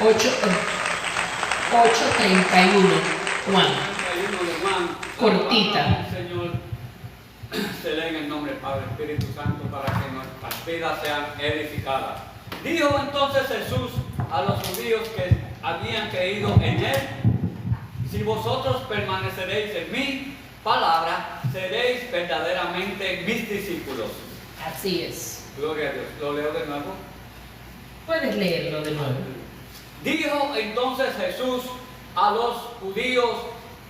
8:31, Juan. 31 de Juan. Cortita. Señor, se lee en el nombre del Padre, Espíritu Santo, para que nuestras vidas sean edificadas. Dijo entonces Jesús a los judíos que habían creído en él: si vosotros permaneceréis en mi palabra, seréis verdaderamente mis discípulos. Así es. Gloria a Dios. Lo leo de nuevo. Puedes leerlo de nuevo. Dijo entonces Jesús a los judíos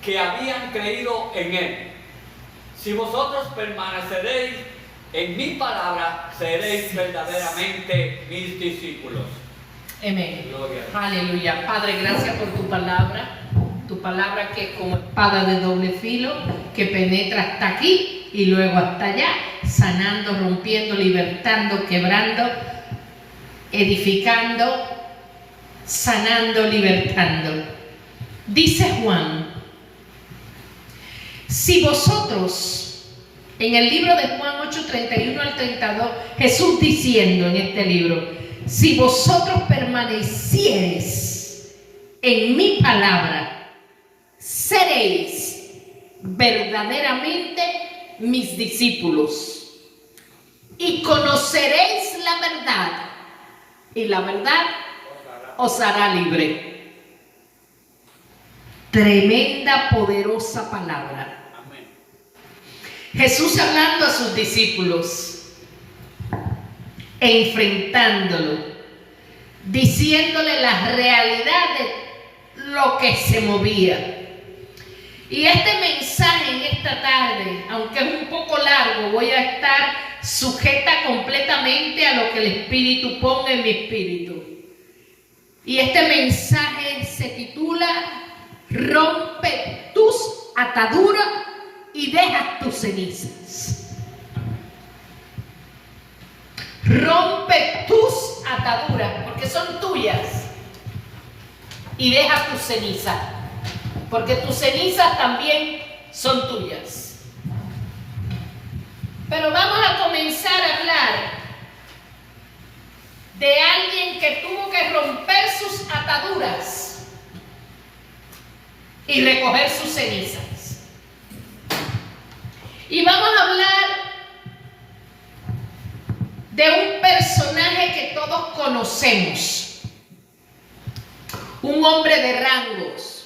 que habían creído en él: si vosotros permaneceréis en mi palabra, seréis verdaderamente mis discípulos. Amén. Gloria a Dios. Aleluya. Padre, gracias por tu palabra que es como espada de doble filo, que penetra hasta aquí y luego hasta allá, sanando, rompiendo, libertando, quebrando, edificando, sanando, libertando. Dice Juan: si vosotros, en el libro de Juan 8:31 al 32, Jesús diciendo en este libro: si vosotros permaneciereis en mi palabra, seréis verdaderamente mis discípulos y conoceréis la verdad, y la verdad os hará libre. Tremenda, poderosa palabra. Amén. Jesús hablando a sus discípulos, enfrentándolo, diciéndole la realidad de lo que se movía. Y este mensaje en esta tarde, aunque es un poco largo, voy a estar sujeta completamente a lo que el Espíritu ponga en mi espíritu. Y este mensaje se titula: rompe tus ataduras y deja tus cenizas. Rompe tus ataduras, porque son tuyas, y deja tus cenizas, porque tus cenizas también son tuyas. Pero vamos a comenzar a hablar de alguien que tuvo que romper sus ataduras y recoger sus cenizas. Y vamos a hablar de un personaje que todos conocemos, un hombre de rangos,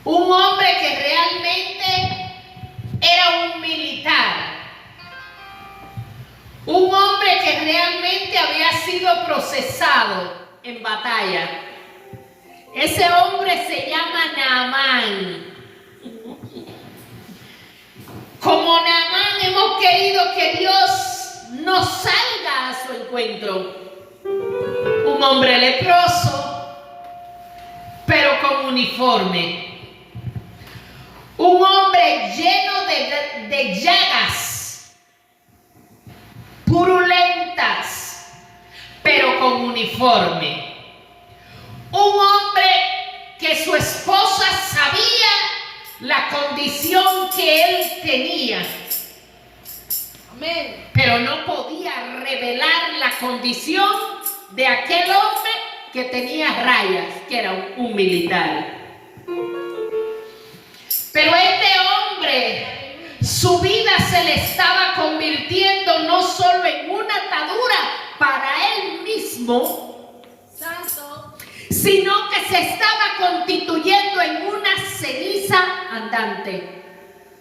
un hombre que realmente era un militar, un hombre que realmente había sido procesado en batalla. Ese hombre se llama Naamán. Como Naamán hemos querido que Dios nos salga a su encuentro. Un hombre leproso, pero con uniforme. Un hombre lleno de llagas purulentas, pero con uniforme. Un hombre que su esposa sabía la condición que él tenía, pero no podía revelar la condición de aquel hombre que tenía rayas, que era un militar. Pero este hombre, su vida se le estaba convirtiendo no solo en una atadura para él mismo, Santo, sino que se estaba constituyendo en una ceniza andante.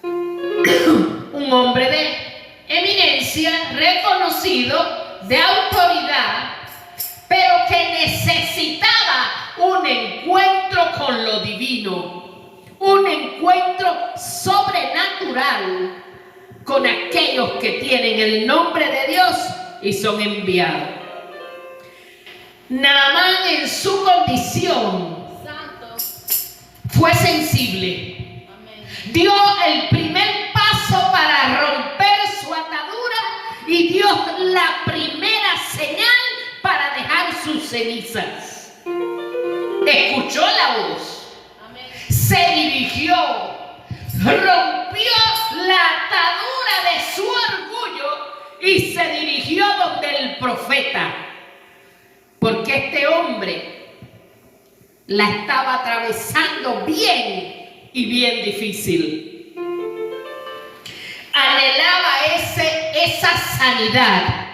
Un hombre de eminencia, reconocido, de autoridad, pero que necesitaba un encuentro con lo divino, un encuentro sobrenatural con aquellos que tienen el nombre de Dios y son enviados. Naamán, en su condición, Santo, fue sensible. amén. Dio el primer paso para romper su atadura y dio la primera señal para dejar sus cenizas. Escuchó la voz, Amén. se dirigió, rompió la atadura de su orgullo y se dirigió donde el profeta. Porque porque este hombre la estaba atravesando bien y bien difícil. Anhelaba esa sanidad.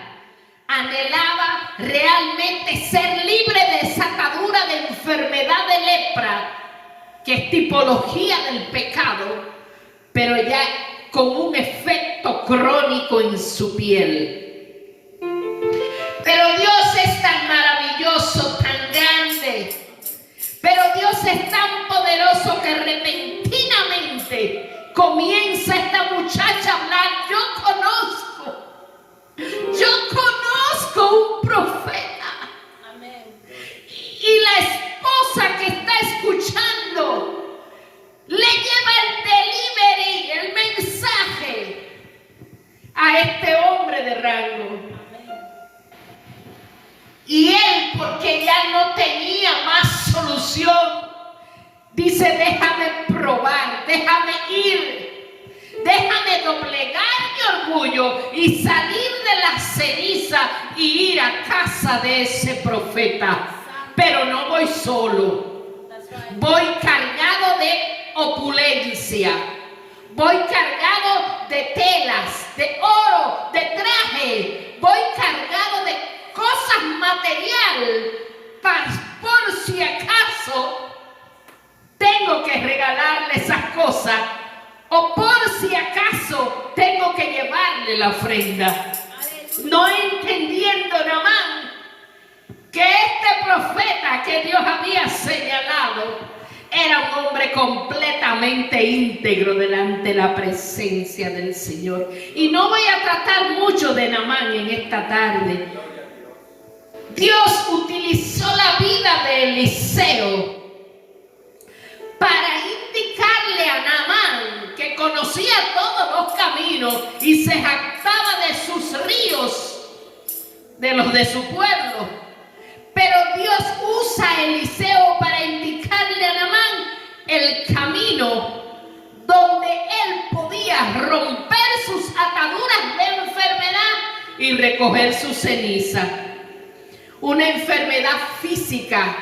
Anhelaba realmente ser libre de esa atadura de enfermedad de lepra, que es tipología del pecado, pero ya con un efecto crónico en su piel. Pero Dios es tan maravilloso, tan grande. Pero Dios es tan poderoso que repentinamente comienza esta muchacha a hablar. Yo conozco un profeta. Amén. Y la esposa que está escuchando le lleva el delivery, el mensaje a este hombre de rango. Y él, porque ya no tenía más solución, dice: déjame probar, déjame ir, déjame doblegar mi orgullo y salir de la ceniza y ir a casa de ese profeta. Pero no voy solo, voy cargado de opulencia, voy cargado de telas, de oro, de traje, voy cargado de cosas material, por si acaso tengo que regalarle esas cosas, o por si acaso tengo que llevarle la ofrenda. No entendiendo Naamán que este profeta que Dios había señalado era un hombre completamente íntegro delante de la presencia del Señor. Y no voy a tratar mucho de Naamán en esta tarde. Dios utilizó la vida de Eliseo para indicarle a Naamán, que conocía todos los caminos y se jactaba de sus ríos, de los de su pueblo. Pero Dios usa a Eliseo para indicarle a Naamán el camino donde él podía romper sus ataduras de enfermedad y recoger su ceniza. Una enfermedad física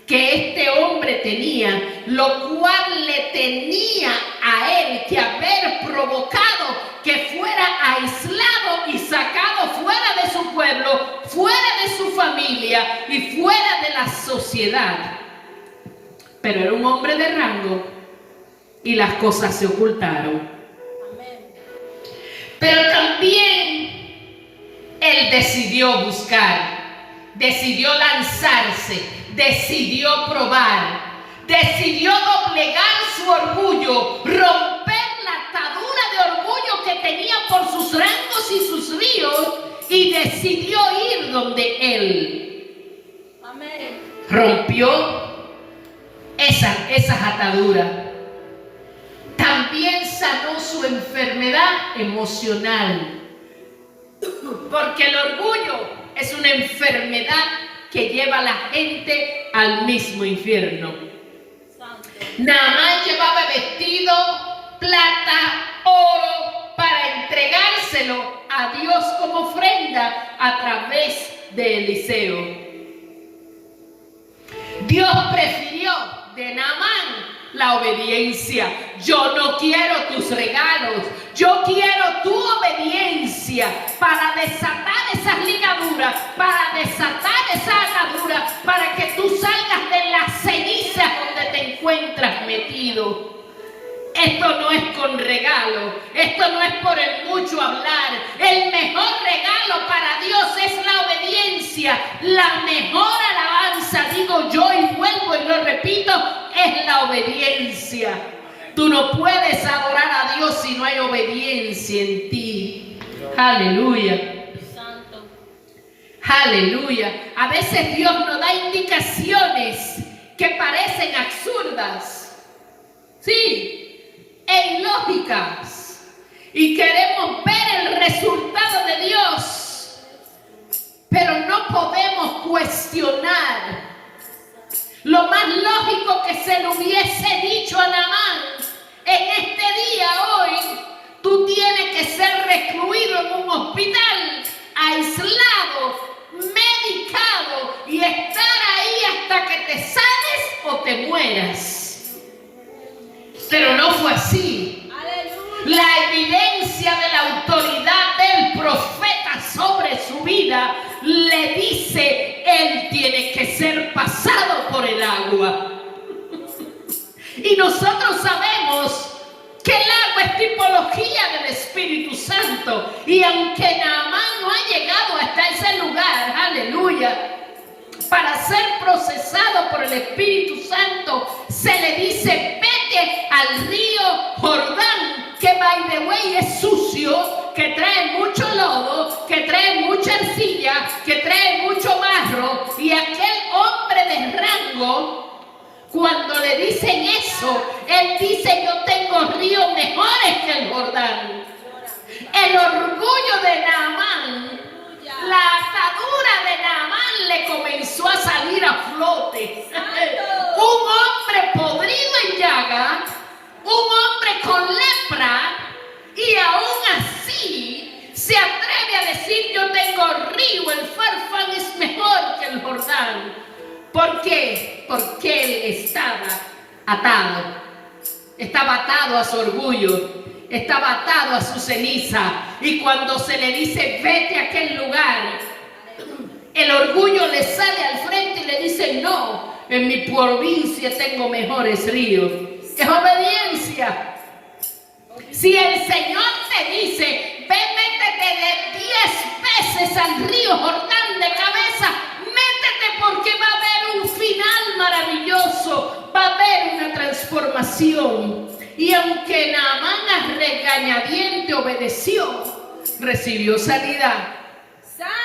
que este hombre tenía, lo cual le tenía a él que haber provocado que fuera aislado y sacado fuera de su pueblo, fuera de su familia y fuera de la sociedad. Pero era un hombre de rango y las cosas se ocultaron. Pero también él decidió buscar, decidió lanzarse, decidió probar, decidió doblegar su orgullo, romper la atadura de orgullo que tenía por sus rangos y sus ríos, y decidió ir donde él. Amén. Rompió esas ataduras. También sanó su enfermedad emocional, porque el orgullo es una enfermedad que lleva a la gente al mismo infierno. Santo. Naamán llevaba vestido, plata, oro para entregárselo a Dios como ofrenda a través de Eliseo. Dios prefirió de Naamán la obediencia. Yo no quiero tus regalos, yo quiero tu obediencia para desatar esas ligaduras, para desatar esa atadura, para que tú salgas de las cenizas donde te encuentras metido. Esto no es con regalo, esto no es por el mucho hablar. El mejor regalo para Dios es la obediencia. La mejor alabanza, digo yo y vuelvo y lo repito, es la obediencia. Tú no puedes adorar a Dios si no hay obediencia en ti. Aleluya. Santo. Aleluya. A veces Dios nos da indicaciones que parecen absurdas. Sí. E ilógicas, y queremos ver el resultado de Dios, pero no podemos cuestionar lo más lógico que se le hubiese dicho a Naamán. En este día, hoy, tú tienes que ser recluido en un hospital, aislado, medicado y mueras. Pero no fue así. Aleluya. La evidencia de la autoridad del profeta sobre su vida le dice, él tiene que ser pasado por el agua. Y nosotros sabemos que el agua es tipología del Espíritu Santo. Y aunque Naamán no ha llegado hasta ese lugar, aleluya, para ser procesado por el Espíritu Santo, se le dice, vete al río Jordán, que by the way es sucio, que trae mucho lodo, que trae mucha arcilla, que trae mucho barro. Y aquel hombre de rango, cuando le dicen eso, él dice, yo tengo ríos mejores que el Jordán. El orgullo de Naamán, la atadura de Naamán le comenzó a salir a flote. Un hombre podrido en llaga, un hombre con lepra, y aún así se atreve a decir, yo tengo río, el Farfán es mejor que el Jordán. ¿Por qué? Porque él estaba atado a su orgullo, estaba atado a su ceniza. Y cuando se le dice, vete a aquel lugar, el orgullo le sale al frente y le dice, no, en mi provincia tengo mejores ríos. Es obediencia. Si el Señor te dice, ve, métete de 10 veces al río Jordán de cabeza, métete, porque va a haber un final maravilloso, va a haber una transformación. Y aunque Naamán a regañadiente obedeció, recibió sanidad.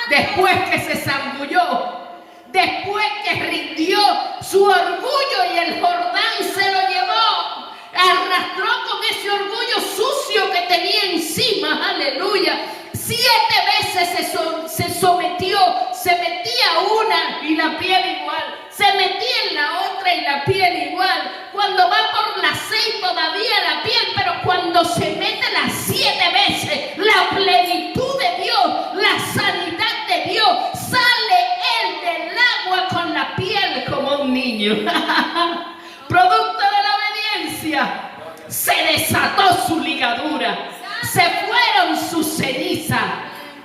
Después que se zambulló, después que rindió su orgullo y el Jordán se lo llevó, arrastró con ese orgullo sucio que tenía encima, aleluya. 7 veces se sometió, se metía una y la piel igual, se metía en la otra y la piel igual. Cuando va por las 6 todavía la piel, pero cuando se mete las 7 veces, la plenitud de Dios, la sanidad de Dios, sale él del agua con la piel como un niño. Producto de la obediencia, se desató su ligadura, se fueron sus cenizas,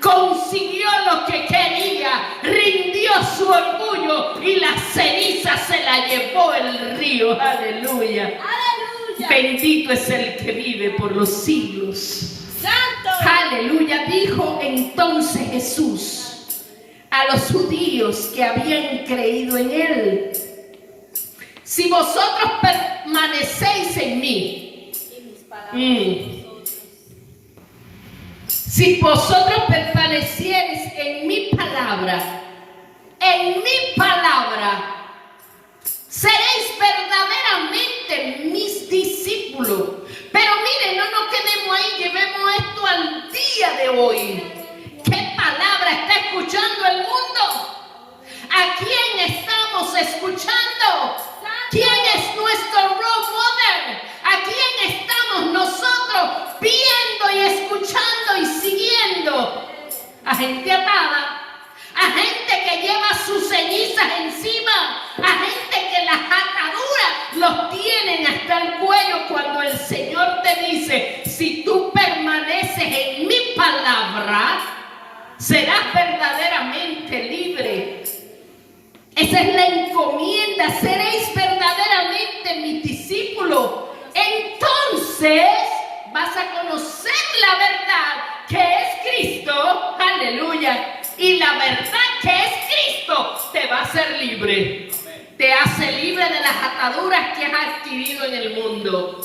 consiguió lo que quería, rindió su orgullo y la ceniza se la llevó el río. Aleluya. Aleluya. Bendito es el que vive por los siglos. Santo. Aleluya. Dijo entonces Jesús a los judíos que habían creído en él, si vosotros permanecéis en mí, Y mis palabras si vosotros permaneciereis en mi palabra, seréis verdaderamente mis discípulos. Pero miren, no nos quedemos ahí, llevemos esto al día de hoy. ¿Qué palabra está escuchando el mundo? ¿A quién estamos escuchando? ¿Quién es nuestro role model? ¿A quién estamos nosotros viendo y escuchando y siguiendo? A gente atada, a gente que lleva sus cenizas encima, a gente que las ataduras los tienen hasta el cuello, cuando el Señor te dice, si tú permaneces en mi palabra, serás verdaderamente libre. Esa es la encomienda, seréis verdaderamente mis discípulos. Entonces vas a conocer la verdad que es Cristo, aleluya, y la verdad que es Cristo te va a hacer libre. Te hace libre de las ataduras que has adquirido en el mundo.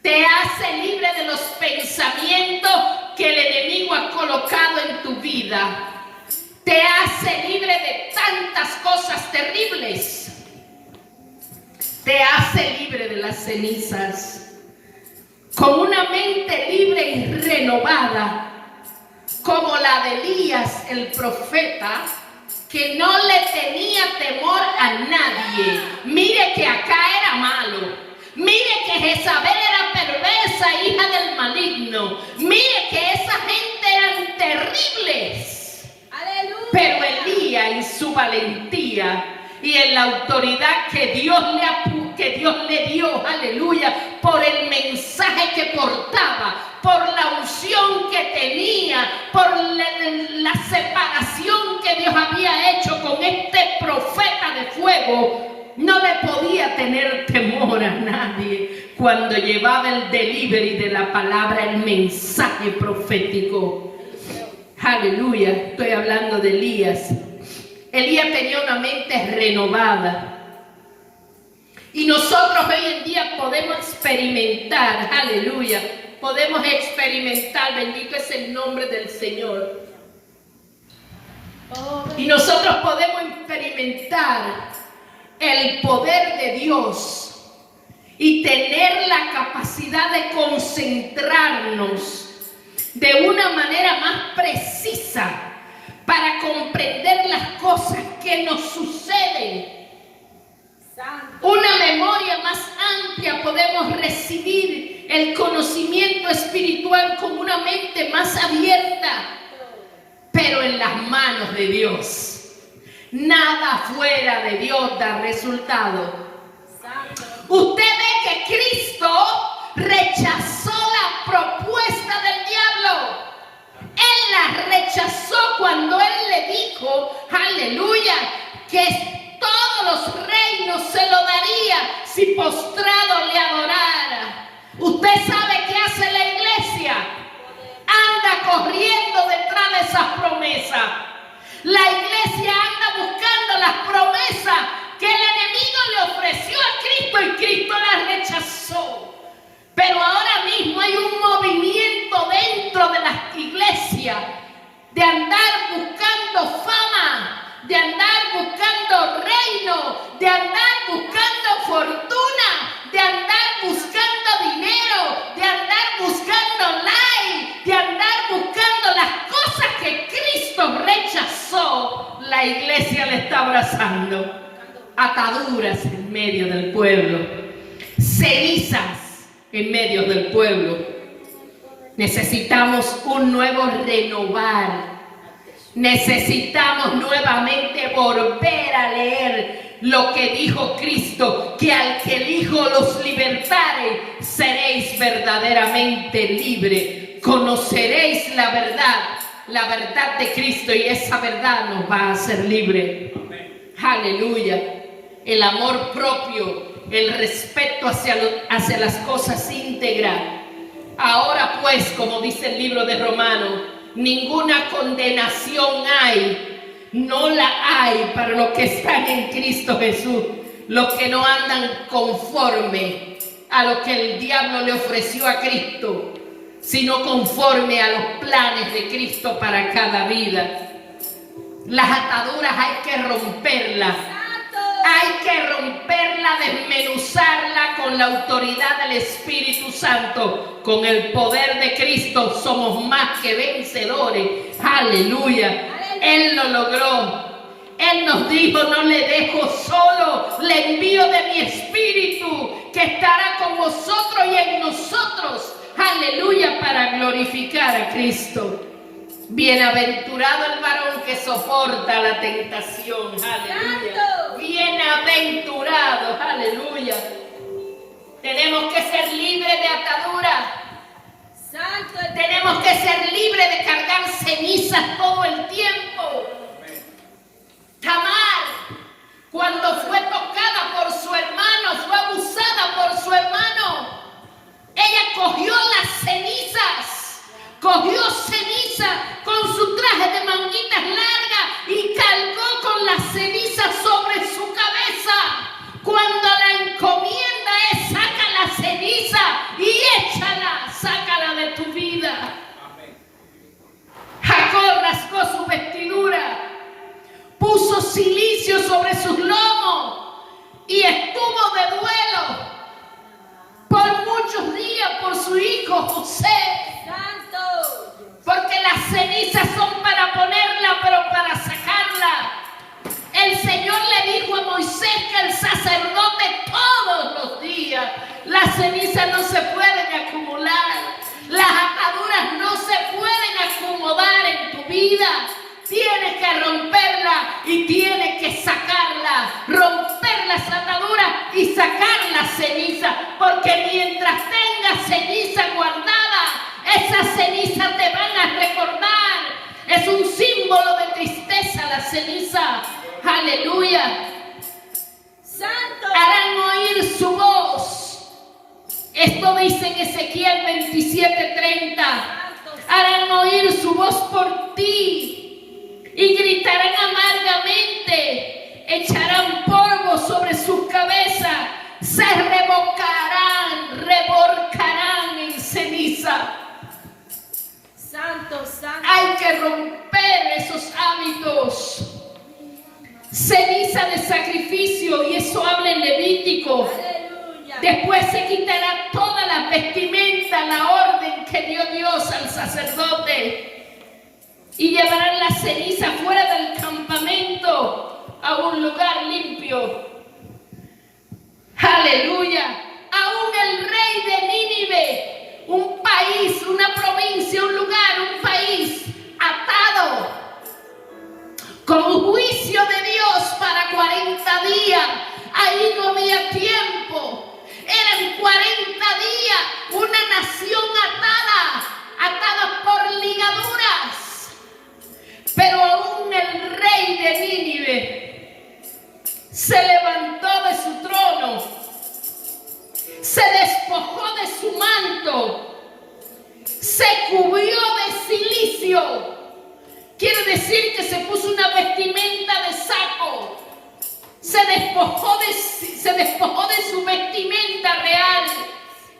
Te hace libre de los pensamientos que el enemigo ha colocado en tu vida. Te hace libre de tantas cosas terribles. Te hace libre de las cenizas. Con una mente libre y renovada, como la de Elías el profeta, que no le tenía temor a nadie. Mire que acá era malo. Mire que Jezabel era perversa, hija del maligno. Mire que esa gente eran terribles. Aleluya. Pero Elías en su valentía, y en la autoridad que Dios le dio, aleluya, por el mensaje que portaba, por la unción que tenía, por la separación que Dios había hecho con este profeta de fuego, no le podía tener temor a nadie cuando llevaba el delivery de la palabra, el mensaje profético. Aleluya, estoy hablando de Elías. Elías tenía una mente renovada. Y nosotros hoy en día podemos experimentar, aleluya, podemos experimentar, bendito es el nombre del Señor. Y nosotros podemos experimentar el poder de Dios y tener la capacidad de concentrarnos de una manera más precisa para comprender las cosas que nos suceden. Una memoria más amplia, podemos recibir el conocimiento espiritual con una mente más abierta, pero en las manos de Dios. Nada fuera de Dios da resultado. Usted ve que Cristo rechazó la propuesta del diablo. Él la rechazó cuando Él le dijo, aleluya, que todos los reinos se lo daría si postrado le adorara. Usted sabe qué hace la iglesia. Anda corriendo detrás de esas promesas. La iglesia anda buscando las promesas que el enemigo le ofreció a Cristo y Cristo las rechazó. Pero ahora mismo hay un movimiento dentro de las iglesias de andar buscando fama, de andar buscando reino, de andar buscando fortuna, de andar buscando dinero, de andar buscando like, de andar buscando las cosas que Cristo rechazó. La iglesia le está abrazando. Ataduras en medio del pueblo, cenizas en medio del pueblo. Necesitamos un nuevo renovar. Necesitamos nuevamente volver a leer lo que dijo Cristo, que al que el Hijo los libertare, seréis verdaderamente libres. Conoceréis la verdad de Cristo, y esa verdad nos va a hacer libres. Aleluya. El amor propio, el respeto hacia las cosas íntegras. Ahora pues, como dice el libro de Romanos, ninguna condenación hay, no la hay para los que están en Cristo Jesús, los que no andan conforme a lo que el diablo le ofreció a Cristo, sino conforme a los planes de Cristo para cada vida. Las ataduras hay que romperlas. Hay que romperla, desmenuzarla con la autoridad del Espíritu Santo. Con el poder de Cristo somos más que vencedores. Aleluya. Él lo logró. Él nos dijo, no le dejo solo, le envío de mi Espíritu, que estará con vosotros y en nosotros. Aleluya, para glorificar a Cristo. Bienaventurado el varón que soporta la tentación. Aleluya. ¡Santo! Bienaventurado. Aleluya. Tenemos que ser libres de atadura. Santo. Tenemos que ser libres de cargar cenizas todo el tiempo. Tamar, cuando fue tocada por su hermano, fue abusada por su hermano, ella cogió las cenizas. Cogió ceniza con su traje de manguitas largas y cargó con las cenizas sobre su cabeza. Cuando la encomienda es saca la ceniza y échala, sácala de tu vida. Jacob rasgó su vestidura, puso cilicio sobre sus lomos y estuvo de duelo por muchos días por su hijo José. Porque las cenizas son para ponerla, pero para sacarla. El Señor le dijo a Moisés que el sacerdote todos los días, las cenizas no se pueden acumular, las ataduras no se pueden acomodar en tu vida. Tienes que romperla y tienes que sacarla. y sacar la ceniza, porque mientras tengas ceniza guardada, esas cenizas te van a recordar. Es un símbolo de tristeza la ceniza. Aleluya. Santo. Harán oír su voz. Esto dice en Ezequiel 27:30. Harán oír su voz por ti y gritarán amargamente. Echarán polvo sobre sus cabezas. Se revolcarán en ceniza. Santo, santo. Hay que romper esos hábitos. Ceniza de sacrificio, y eso habla en Levítico. Aleluya. Después se quitará toda la vestimenta, la orden que dio Dios al sacerdote, y llevarán la ceniza fuera del campamento a un lugar limpio. Aleluya. Aún el rey de Nínive, un país, una provincia, un lugar, un país atado con un juicio de Dios para 40 días. Ahí no había tiempo. Eran 40 días, una nación atada por ligaduras. Pero aún el rey de Nínive se levantó de su trono, se despojó de su manto, se cubrió de cilicio. Quiere decir que se puso una vestimenta de saco. Se despojó de su vestimenta real.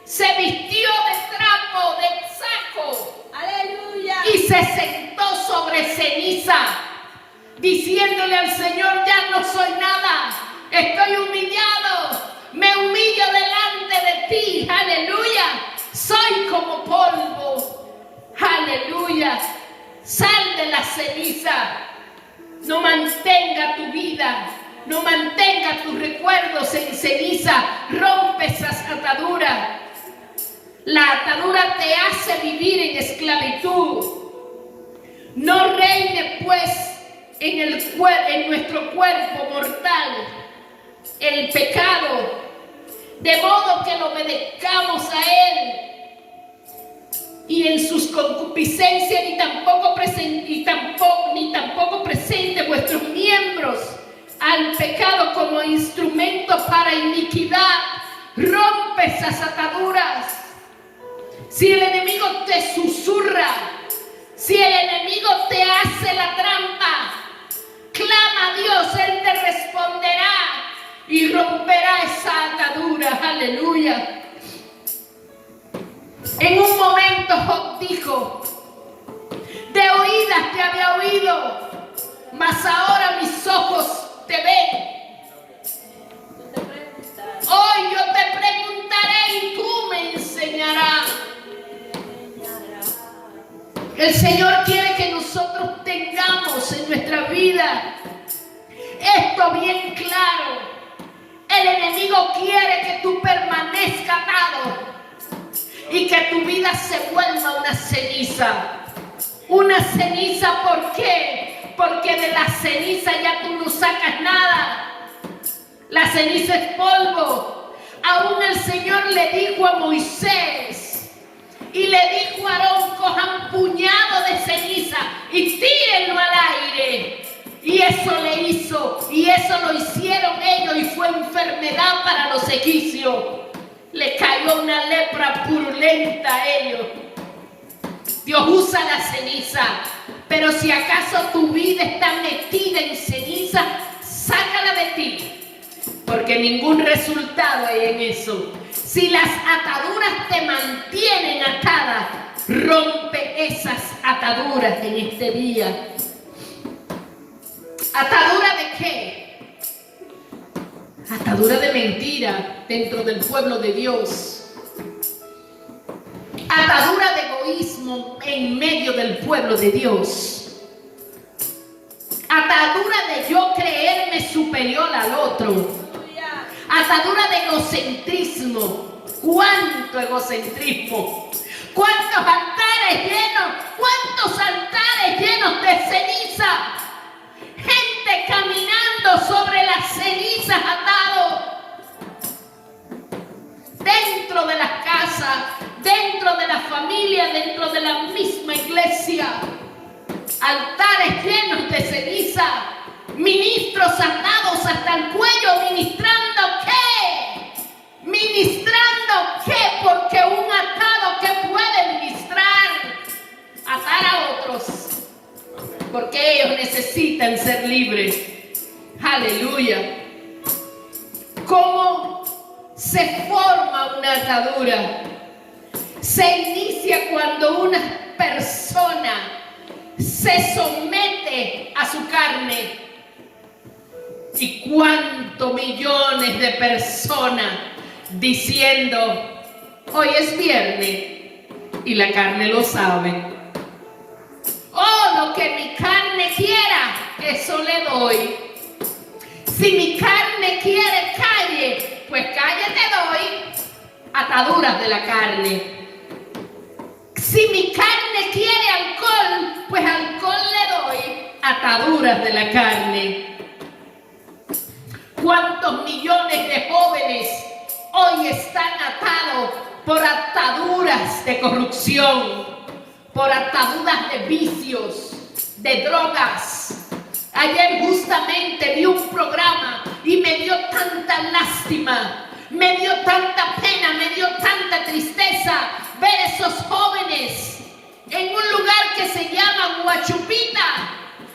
Se vistió de trapo, de saco. Aleluya. Y se sentó sobre ceniza, diciéndole al Señor: ya no soy nada. Estoy humillado. Me humillo delante de ti. Aleluya. Soy como polvo. Aleluya. Sal de la ceniza. No mantenga tu vida, no mantenga tus recuerdos en ceniza. Rompe esas ataduras. La atadura te hace vivir en esclavitud. No reine pues en nuestro cuerpo mortal el pecado, de modo que lo obedezcamos a él, y en sus concupiscencias ni tampoco presente vuestros miembros al pecado como instrumento para iniquidad. Rompe esas ataduras. Si el enemigo te susurra, si el enemigo te hace la trampa, clama a Dios, Él te responderá y romperá esa atadura. Aleluya. En un momento Job dijo: de oídas te había oído, mas ahora mis ojos te ven. Hoy yo te preguntaré y tú me enseñarás. El Señor quiere que nosotros tengamos en nuestra vida esto bien claro. El enemigo quiere que tú permanezcas atado y que tu vida se vuelva una ceniza. Una ceniza, ¿por qué? Porque de la ceniza ya tú no sacas nada. La ceniza es polvo. Aún el Señor le dijo a Moisés y le dijo a Aarón: cojan puñado de ceniza y tírenlo al aire. Y eso le hizo, y eso lo hicieron ellos, y fue enfermedad para los egipcios. Le cayó una lepra purulenta a ellos. Dios usa la ceniza, pero si acaso tu vida está metida en ceniza, sácala de ti, porque ningún resultado hay en eso. Si las ataduras te mantienen atada, rompe esas ataduras en este día. ¿Atadura de qué? Atadura de mentira dentro del pueblo de Dios. Atadura de egoísmo en medio del pueblo de Dios. Atadura de yo creerme superior al otro. Atadura de egocentrismo. ¿Cuánto egocentrismo? ¿Cuántos altares llenos de ceniza? Gente caminando sobre las cenizas atado. familia dentro de la misma iglesia. Altares llenos de ceniza, ministros atados hasta el cuello, ¿ministrando qué? ¿Ministrando qué? Porque un atado que puede ministrar, atar a otros, porque ellos necesitan ser libres. Aleluya. ¿Cómo se forma una atadura? Se inicia cuando una persona se somete a su carne. ¿Y cuántos millones de personas diciendo, hoy es viernes, y la carne lo sabe? Oh, lo que mi carne quiera, eso le doy. Si mi carne quiere calle, pues calle te doy. Ataduras de la carne. Si mi carne quiere alcohol, pues alcohol le doy. Ataduras de la carne. ¿Cuántos millones de jóvenes hoy están atados por ataduras de corrupción, por ataduras de vicios, de drogas? Ayer justamente vi un programa y me dio tanta lástima, me dio tanta pena, me dio tanta tristeza ver esos jóvenes en un lugar que se llama Huachupita,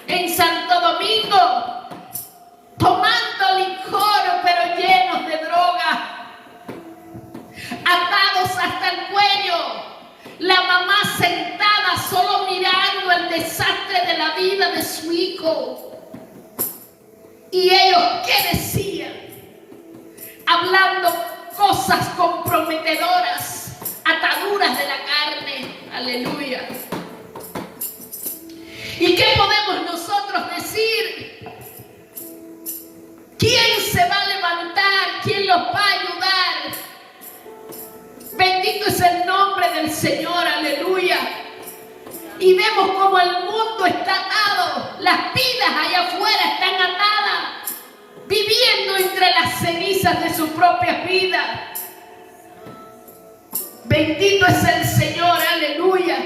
en Santo Domingo, tomando licor pero llenos de droga, atados hasta el cuello, la mamá sentada solo mirando el desastre de la vida de su hijo. Y ellos, ¿qué decían? Hablando cosas comprometedoras, ataduras de la carne. Aleluya. ¿Y qué podemos nosotros decir? ¿Quién se va a levantar? ¿Quién los va a ayudar? Bendito es el nombre del Señor, aleluya. Y vemos como el mundo está atado, las vidas allá afuera están atadas, viviendo entre las cenizas de su propia vida. Bendito es el Señor, aleluya.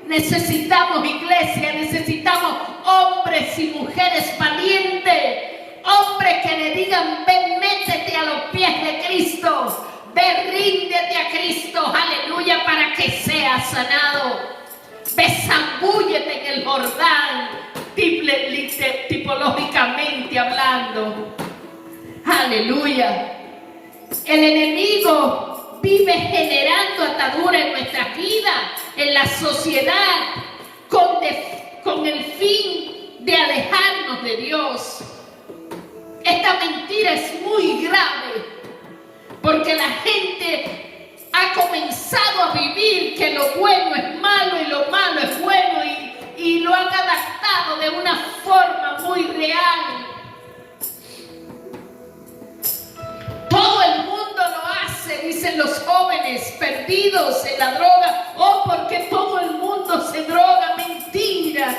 Necesitamos iglesia, necesitamos hombres y mujeres valientes, hombres que le digan, ven, métete a los pies de Cristo. Ve, ríndete a Cristo, aleluya, para que seas sanado. Ve, zambúllete en el Jordán, tipológicamente hablando. Aleluya. El enemigo vive generando atadura en nuestra vida, en la sociedad, con el fin de alejarnos de Dios. Esta mentira es muy grave, porque la gente ha comenzado a vivir que lo bueno es malo y lo malo es bueno, y lo han adaptado de una forma muy real. Todo el mundo lo hace, dicen los jóvenes perdidos en la droga. Oh, porque todo el mundo se droga. Mentira.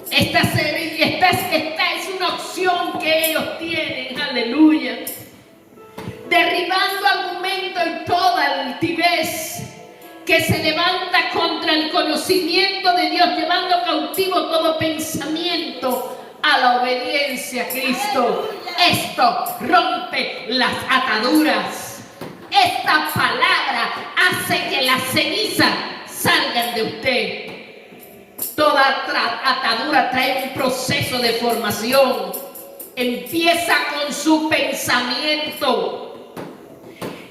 Esta es una opción que ellos tienen. Aleluya. Derribando argumentos y toda altivez que se levanta contra el conocimiento de Dios, llevando cautivo todo pensamiento a la obediencia a Cristo. Esto rompe las ataduras. Esta palabra hace que las cenizas salgan de usted. Toda atadura trae un proceso de formación. Empieza con su pensamiento.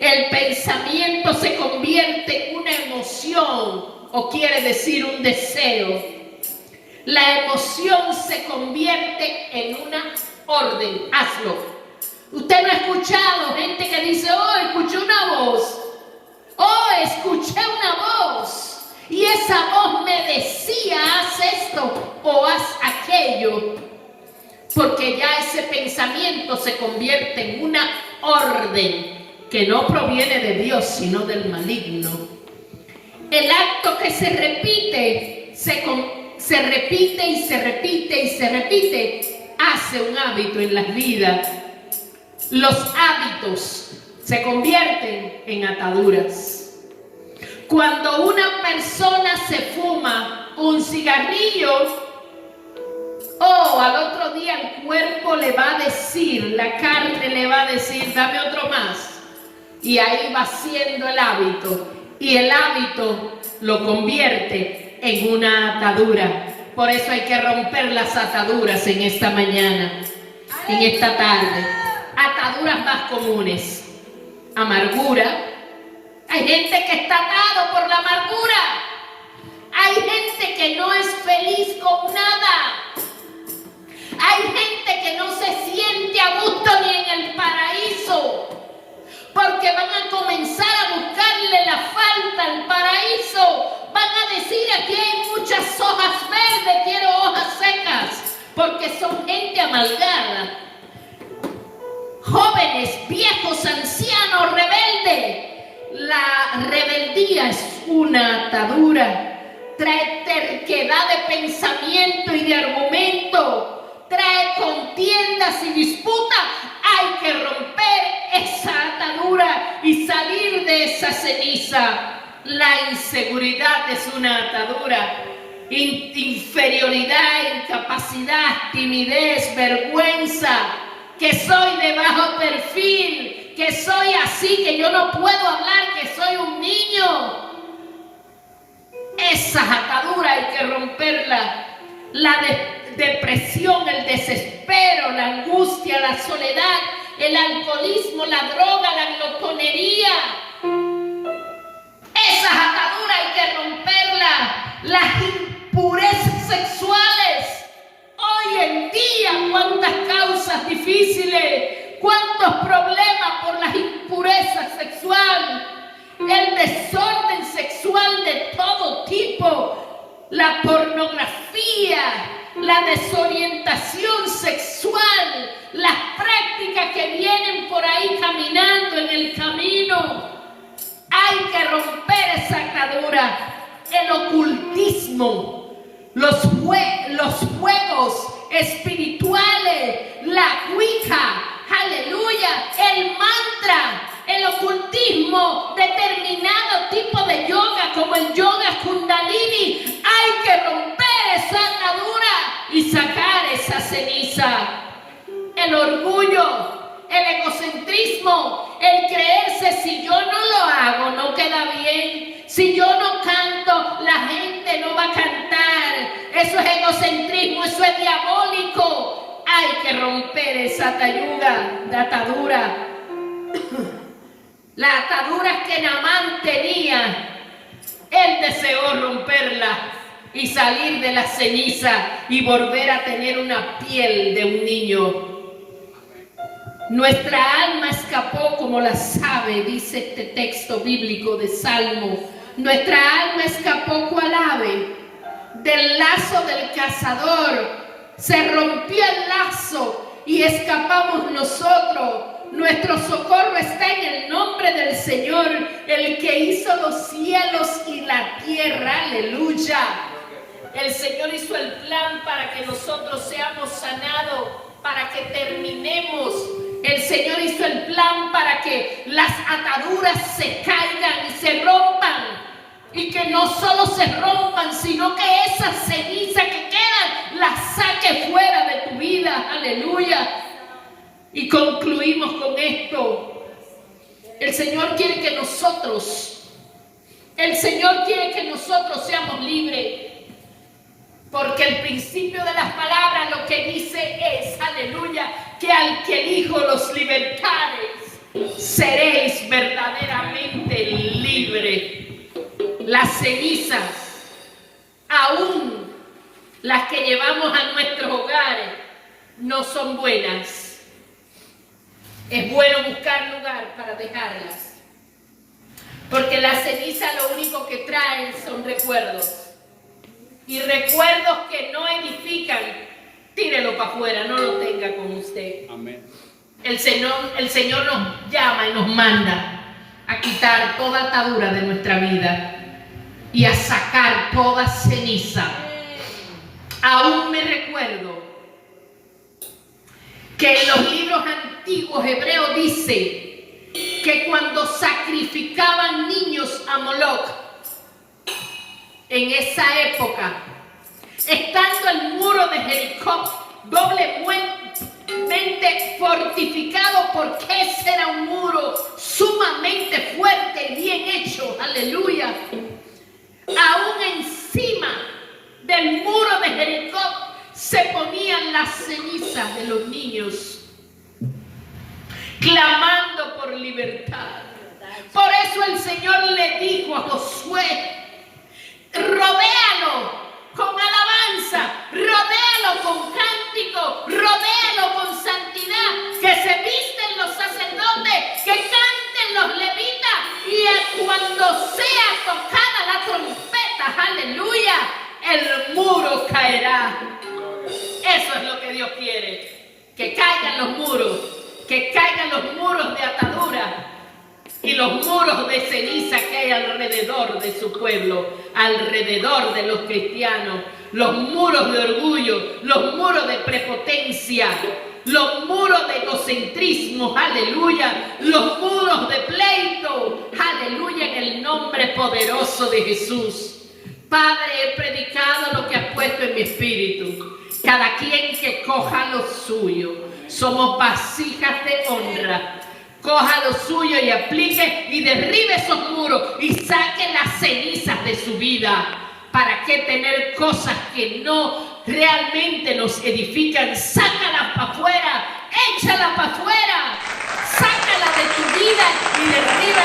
El pensamiento se convierte en una emoción, o quiere decir un deseo. La emoción se convierte en una orden. Hazlo. Usted no ha escuchado gente que dice, oh, escuché una voz. Oh, escuché una voz. Y esa voz me decía, haz esto o haz aquello. Porque ya ese pensamiento se convierte en una orden que no proviene de Dios, sino del maligno. El acto que se repite, se repite y se repite y se repite, hace un hábito en las vidas. Los hábitos se convierten en ataduras. Cuando una persona se fuma un cigarrillo, al otro día el cuerpo le va a decir, la carne le va a decir, dame otro más. Y ahí va siendo el hábito. Y el hábito lo convierte en una atadura. Por eso hay que romper las ataduras en esta mañana, en esta tarde. Ataduras más comunes. Amargura. Hay gente que está atado por la amargura. Hay gente que no es feliz con nada. Hay gente que no se siente a gusto ni en el paraíso, porque van a comenzar a buscarle la falta al paraíso. Van a decir, aquí hay muchas hojas verdes, quiero hojas secas, porque son gente amargada. Jóvenes, viejos, ancianos, rebeldes. La rebeldía es una atadura. Trae terquedad de pensamiento y de argumento. Trae contiendas y disputas. Hay que romper esa atadura y salir de esa ceniza. La inseguridad es una atadura. Inferioridad, incapacidad, timidez, vergüenza. Que soy de bajo perfil, que soy así, que yo no puedo hablar, que soy un niño. Esas ataduras hay que romperlas. La depresión, el desespero, la angustia, la soledad, el alcoholismo, la droga, la glotonería. Esas ataduras hay que romperlas. Las impurezas sexuales. Hoy en día, cuántas causas difíciles, cuántos problemas por las impurezas sexuales, el desorden sexual de todo tipo, la pornografía, la desorientación sexual, las prácticas que vienen por ahí caminando en el camino. Hay que romper esa atadura. El ocultismo, los juegos espirituales, la Wicca, aleluya, el mantra, el ocultismo, determinado tipo de yoga como el yoga kundalini. Hay que romper esa atadura y sacar esa ceniza. El orgullo, el egocentrismo, el creerse, si yo no lo hago no queda bien, si yo no canto la gente no va a cantar. Eso es egocentrismo, eso es diabólico. Hay que romper esa atadura. La atadura que Naamán tenía, él deseó romperla y salir de la ceniza y volver a tener una piel de un niño. Nuestra alma escapó como las aves, dice este texto bíblico de Salmo. Nuestra alma escapó cual ave del lazo del cazador. Se rompió el lazo y escapamos nosotros. Nuestro socorro está en el nombre del Señor, el que hizo los cielos y la tierra. Aleluya. El Señor hizo el plan para que nosotros seamos sanados, para que terminemos. El Señor hizo el plan para que las ataduras se caigan y se rompan. Y que no solo se rompan, sino que esa ceniza que queda la saque fuera de tu vida. Aleluya. Y concluimos con esto. El Señor quiere que nosotros seamos libres. Porque el principio de las palabras lo que dice es, aleluya, que al que el Hijo los libertares, seréis verdaderamente libres. Las cenizas, aún las que llevamos a nuestros hogares, no son buenas. Es bueno buscar lugar para dejarlas. Porque las cenizas lo único que traen son recuerdos. Y recuerdos que no edifican, tírelo para afuera, no lo tenga con usted. Amén. El Señor nos llama y nos manda a quitar toda atadura de nuestra vida y a sacar toda ceniza. Aún me recuerdo que en los libros antiguos hebreos dice que cuando sacrificaban niños a Moloch, en esa época, estando el muro de Jericó doblemente fortificado, porque ese era un muro sumamente fuerte y bien hecho, aleluya. Aún encima del muro de Jericó se ponían las cenizas de los niños, clamando por libertad. Por eso el Señor le dijo a Josué: rodéalo con alabanza, rodéalo con cántico, rodéalo con santidad, que se visten los sacerdotes, que canten los levitas, y cuando sea tocada la trompeta, aleluya, el muro caerá. Eso es lo que Dios quiere, que caigan los muros, que caigan los muros de atadura y los muros de ceniza que hay alrededor de su pueblo, alrededor de los cristianos, los muros de orgullo, los muros de prepotencia, los muros de egocentrismo, aleluya, los muros de pleito, aleluya, en el nombre poderoso de Jesús. Padre, he predicado lo que has puesto en mi espíritu. Cada quien que coja lo suyo. Somos vasijas de honra. Coja lo suyo y aplique y derribe esos muros y saque las cenizas de su vida. ¿Para qué tener cosas que no realmente nos edifican? Sácalas para afuera, échalas para afuera, sácala de tu vida y derriba